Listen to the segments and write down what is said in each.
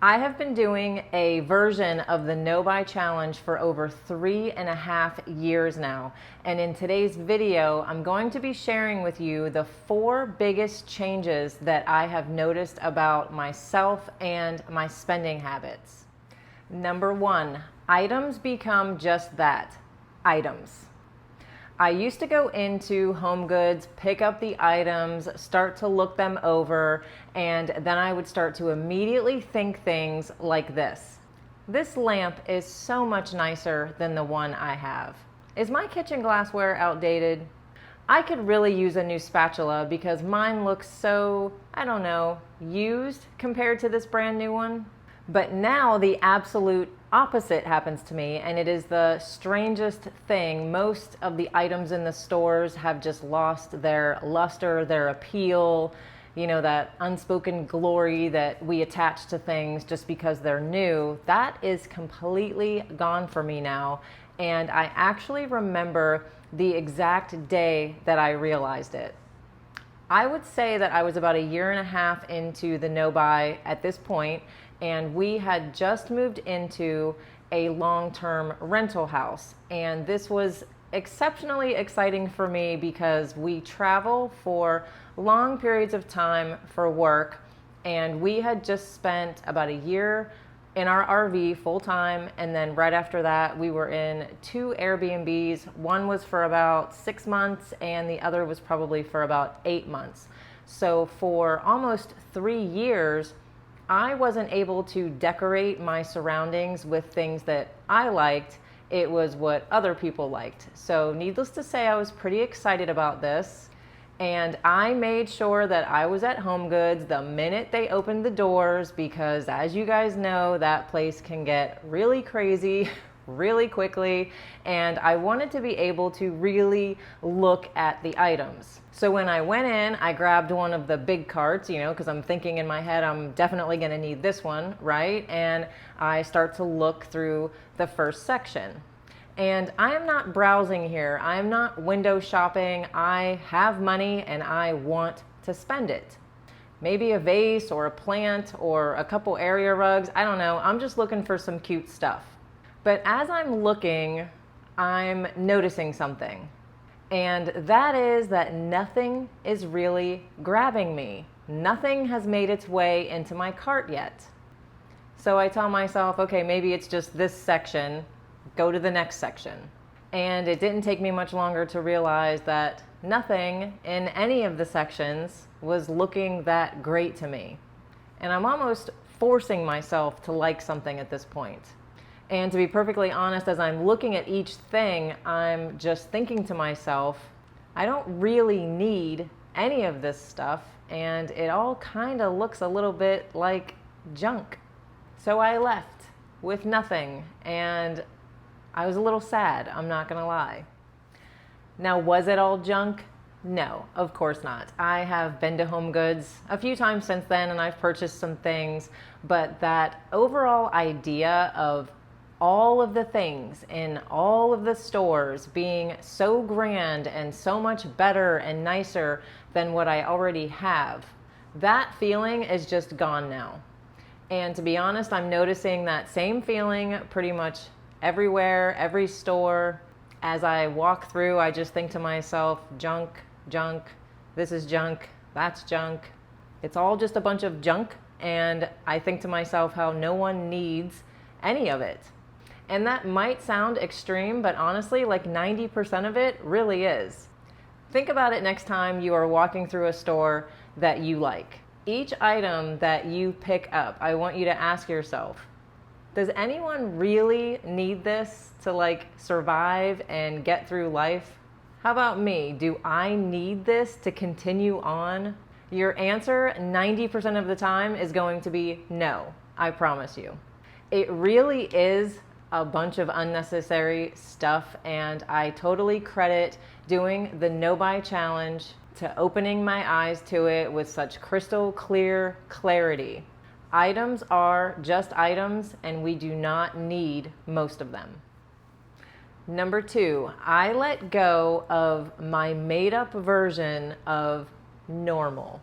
I have been doing a version of the No Buy Challenge for over 3.5 years now. And in today's video, I'm going to be sharing with you the 4 biggest changes that I have noticed about myself and my spending habits. Number 1, items become just that, items. I used to go into HomeGoods, pick up the items, start to look them over, and then I would start to immediately think things like this. This lamp is so much nicer than the one I have. Is my kitchen glassware outdated? I could really use a new spatula because mine looks so, I don't know, used compared to this brand new one. But now the absolute opposite happens to me, and it is the strangest thing. Most of the items in the stores have just lost their luster, their appeal, you know, that unspoken glory that we attach to things just because they're new. That is completely gone for me now, and I actually remember the exact day that I realized it. I would say that I was about 1.5 years into the no buy at this point, and we had just moved into a long-term rental house. And this was exceptionally exciting for me because we travel for long periods of time for work, and we had just spent about 1 year in our RV full-time, and then right after that we were in 2 Airbnbs. One was for about 6 months and the other was probably for about 8 months. So for almost 3 years I wasn't able to decorate my surroundings with things that I liked. It was what other people liked. So needless to say, I was pretty excited about this. And I made sure that I was at HomeGoods the minute they opened the doors, because as you guys know, that place can get really crazy really quickly, and I wanted to be able to really look at the items. So when I went in, I grabbed one of the big carts, you know, because I'm thinking in my head, I'm definitely going to need this one, right? And I start to look through the first section. And I am not browsing here. I am not window shopping. I have money and I want to spend it. Maybe a vase or a plant or a couple area rugs. I don't know. I'm just looking for some cute stuff. But as I'm looking, I'm noticing something. And that is that nothing is really grabbing me. Nothing has made its way into my cart yet. So I tell myself, okay, maybe it's just this section. Go to the next section. And it didn't take me much longer to realize that nothing in any of the sections was looking that great to me. And I'm almost forcing myself to like something at this point. And to be perfectly honest, as I'm looking at each thing, I'm just thinking to myself, I don't really need any of this stuff, and it all kind of looks a little bit like junk. So I left with nothing, and I was a little sad, I'm not gonna lie. Now, was it all junk? No, of course not. I have been to HomeGoods a few times since then, and I've purchased some things, but that overall idea of all of the things in all of the stores being so grand and so much better and nicer than what I already have, that feeling is just gone now. And to be honest, I'm noticing that same feeling pretty much everywhere, every store. As I walk through, I just think to myself, junk, junk, this is junk, that's junk. It's all just a bunch of junk, and I think to myself how no one needs any of it. And that might sound extreme, but honestly, like 90% of it really is. Think about it next time you are walking through a store that you like. Each item that you pick up, I want you to ask yourself, does anyone really need this to like survive and get through life? How about me? Do I need this to continue on? Your answer 90% of the time is going to be no, I promise you. It really is a bunch of unnecessary stuff, and I totally credit doing the no buy challenge to opening my eyes to it with such crystal clear clarity. Items are just items, and we do not need most of them. Number 2, I let go of my made up version of normal.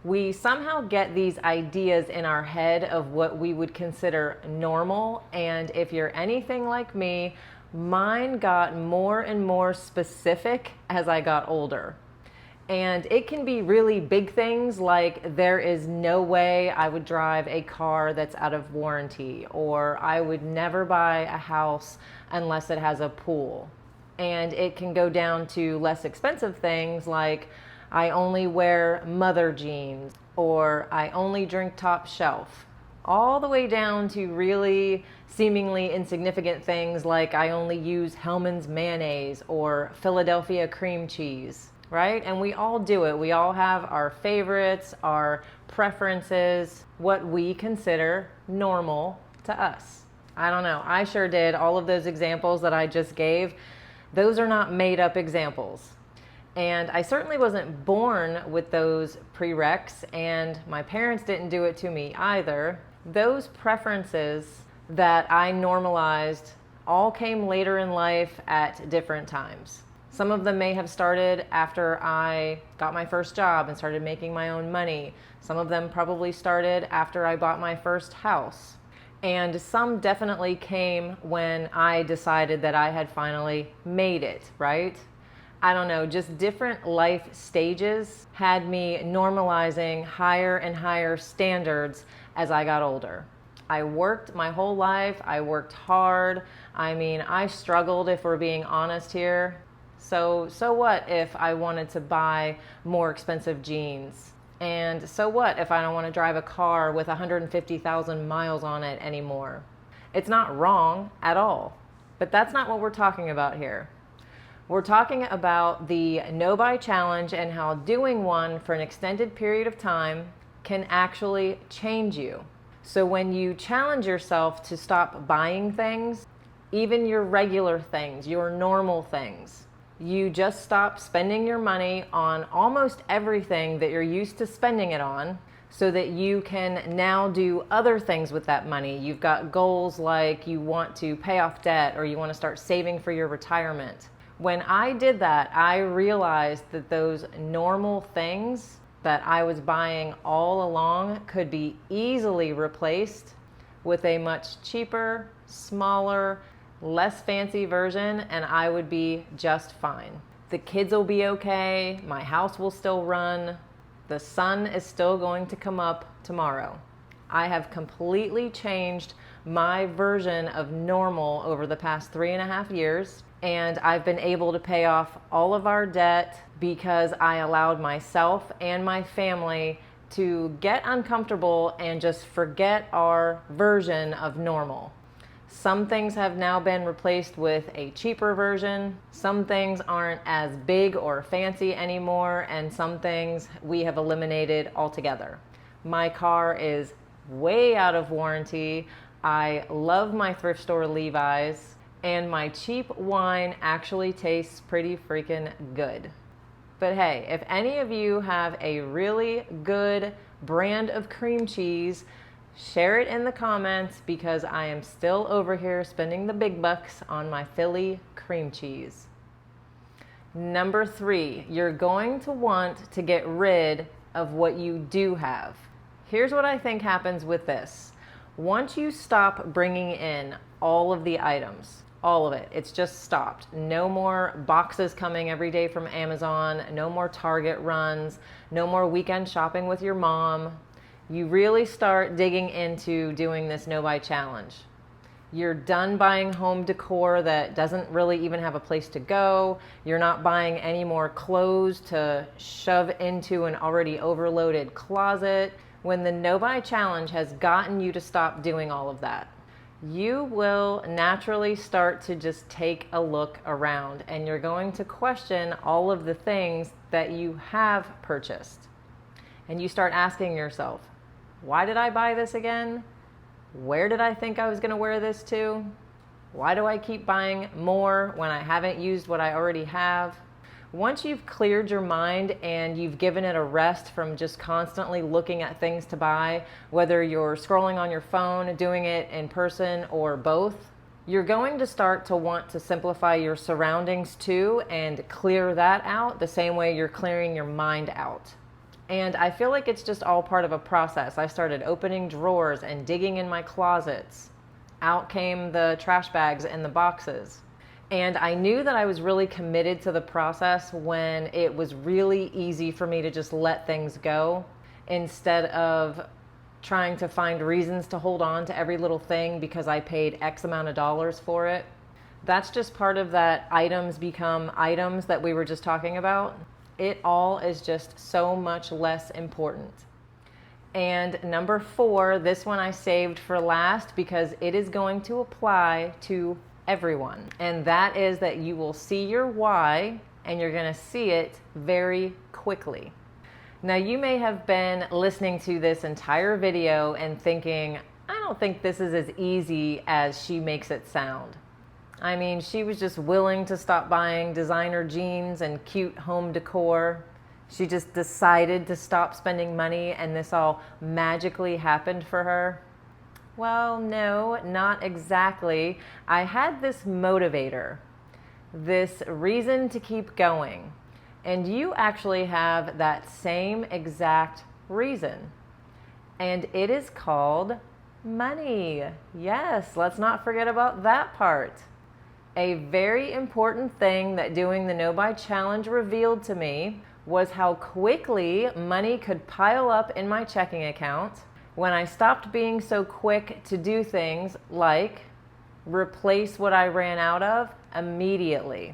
We somehow get these ideas in our head of what we would consider normal, and if you're anything like me, mine got more and more specific as I got older. And it can be really big things like there is no way I would drive a car that's out of warranty, or I would never buy a house unless it has a pool. And it can go down to less expensive things like I only wear mother jeans, or I only drink top shelf, all the way down to really seemingly insignificant things like I only use Hellmann's mayonnaise or Philadelphia cream cheese, right? And we all do it. We all have our favorites, our preferences, what we consider normal to us. I don't know. I sure did. All of those examples that I just gave, those are not made up examples. And I certainly wasn't born with those prereqs, and my parents didn't do it to me either. Those preferences that I normalized all came later in life at different times. Some of them may have started after I got my first job and started making my own money. Some of them probably started after I bought my first house. And some definitely came when I decided that I had finally made it, right? I don't know, just different life stages had me normalizing higher and higher standards as I got older. I worked my whole life. I worked hard. I mean, I struggled, if we're being honest here. So what if I wanted to buy more expensive jeans? And so what if I don't want to drive a car with 150,000 miles on it anymore? It's not wrong at all, but that's not what we're talking about here. We're talking about the no-buy challenge and how doing one for an extended period of time can actually change you. So when you challenge yourself to stop buying things, even your regular things, your normal things, you just stop spending your money on almost everything that you're used to spending it on, so that you can now do other things with that money. You've got goals like you want to pay off debt, or you want to start saving for your retirement. When I did that, I realized that those normal things that I was buying all along could be easily replaced with a much cheaper, smaller, less fancy version, and I would be just fine. The kids will be okay, my house will still run, the sun is still going to come up tomorrow. I have completely changed my version of normal over the past 3.5 years. And I've been able to pay off all of our debt because I allowed myself and my family to get uncomfortable and just forget our version of normal. Some things have now been replaced with a cheaper version. Some things aren't as big or fancy anymore, and some things we have eliminated altogether. My car is way out of warranty. I love my thrift store Levi's. And my cheap wine actually tastes pretty freaking good. But hey, if any of you have a really good brand of cream cheese, share it in the comments, because I am still over here spending the big bucks on my Philly cream cheese. Number 3, you're going to want to get rid of what you do have. Here's what I think happens with this. Once you stop bringing in all of the items, all of it, it's just stopped. No more boxes coming every day from Amazon, no more Target runs, no more weekend shopping with your mom. You really start digging into doing this no-buy challenge. You're done buying home decor that doesn't really even have a place to go. You're not buying any more clothes to shove into an already overloaded closet. When the no-buy challenge has gotten you to stop doing all of that, you will naturally start to just take a look around, and you're going to question all of the things that you have purchased. And you start asking yourself, why did I buy this again? Where did I think I was going to wear this to? Why do I keep buying more when I haven't used what I already have? Once you've cleared your mind and you've given it a rest from just constantly looking at things to buy, whether you're scrolling on your phone, doing it in person, or both, you're going to start to want to simplify your surroundings too and clear that out the same way you're clearing your mind out. And I feel like it's just all part of a process. I started opening drawers and digging in my closets. Out came the trash bags and the boxes. And I knew that I was really committed to the process when it was really easy for me to just let things go instead of trying to find reasons to hold on to every little thing because I paid X amount of dollars for it. That's just part of that items become items that we were just talking about. It all is just so much less important. And number 4, this one I saved for last because it is going to apply to everyone. And that is that you will see your why and you're going to see it very quickly. Now you may have been listening to this entire video and thinking, I don't think this is as easy as she makes it sound. I mean, she was just willing to stop buying designer jeans and cute home decor. She just decided to stop spending money and this all magically happened for her. Well, no, not exactly. I had this motivator, this reason to keep going. And you actually have that same exact reason. And it is called money. Yes, let's not forget about that part. A very important thing that doing the No Buy Challenge revealed to me was how quickly money could pile up in my checking account when I stopped being so quick to do things like replace what I ran out of immediately.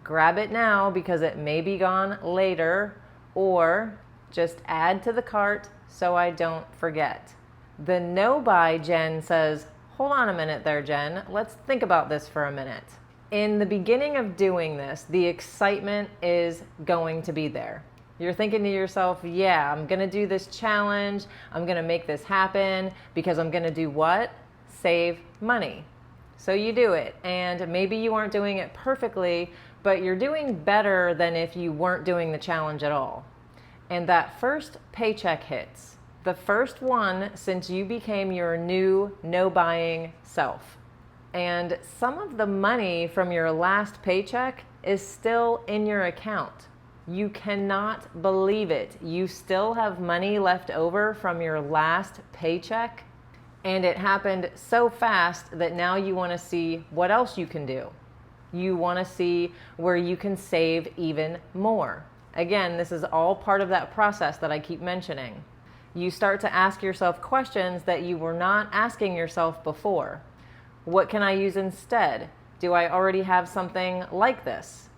Grab it now because it may be gone later, or just add to the cart so I don't forget. The No Buy Jen says, hold on a minute there, Jen. Let's think about this for a minute. In the beginning of doing this, the excitement is going to be there. You're thinking to yourself, yeah, I'm going to do this challenge. I'm going to make this happen because I'm going to do what? Save money. So you do it. And maybe you aren't doing it perfectly, but you're doing better than if you weren't doing the challenge at all. And that first paycheck hits. The first one since you became your new no buying self. And some of the money from your last paycheck is still in your account. You cannot believe it. You still have money left over from your last paycheck. And it happened so fast that now you want to see what else you can do. You want to see where you can save even more. Again, this is all part of that process that I keep mentioning. You start to ask yourself questions that you were not asking yourself before. What can I use instead? Do I already have something like this?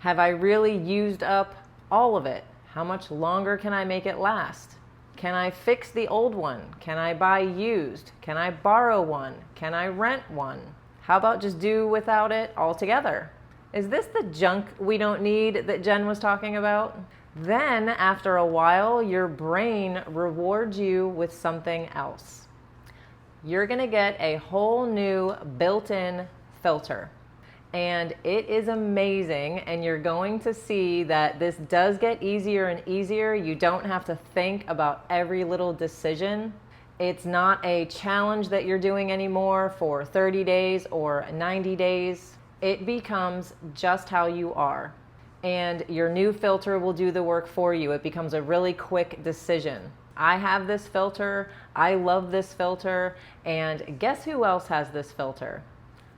Have I really used up all of it? How much longer can I make it last? Can I fix the old one? Can I buy used? Can I borrow one? Can I rent one? How about just do without it altogether? Is this the junk we don't need that Jen was talking about? Then, after a while, your brain rewards you with something else. You're going to get a whole new built-in filter. And it is amazing, and you're going to see that this does get easier and easier. You don't have to think about every little decision. It's not a challenge that you're doing anymore for 30 days or 90 days. It becomes just how you are. And your new filter will do the work for you. It becomes a really quick decision. I have this filter. I love this filter. And guess who else has this filter?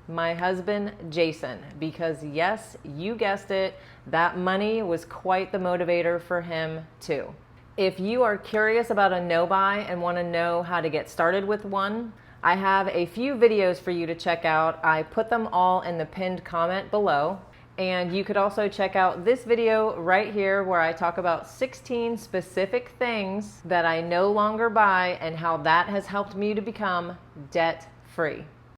My husband, Jason, because yes, you guessed it, that money was quite the motivator for him too. If you are curious about a no buy and want to know how to get started with one, I have a few videos for you to check out. I put them all in the pinned comment below. And you could also check out this video right here where I talk about 16 specific things that I no longer buy and how that has helped me to become debt free.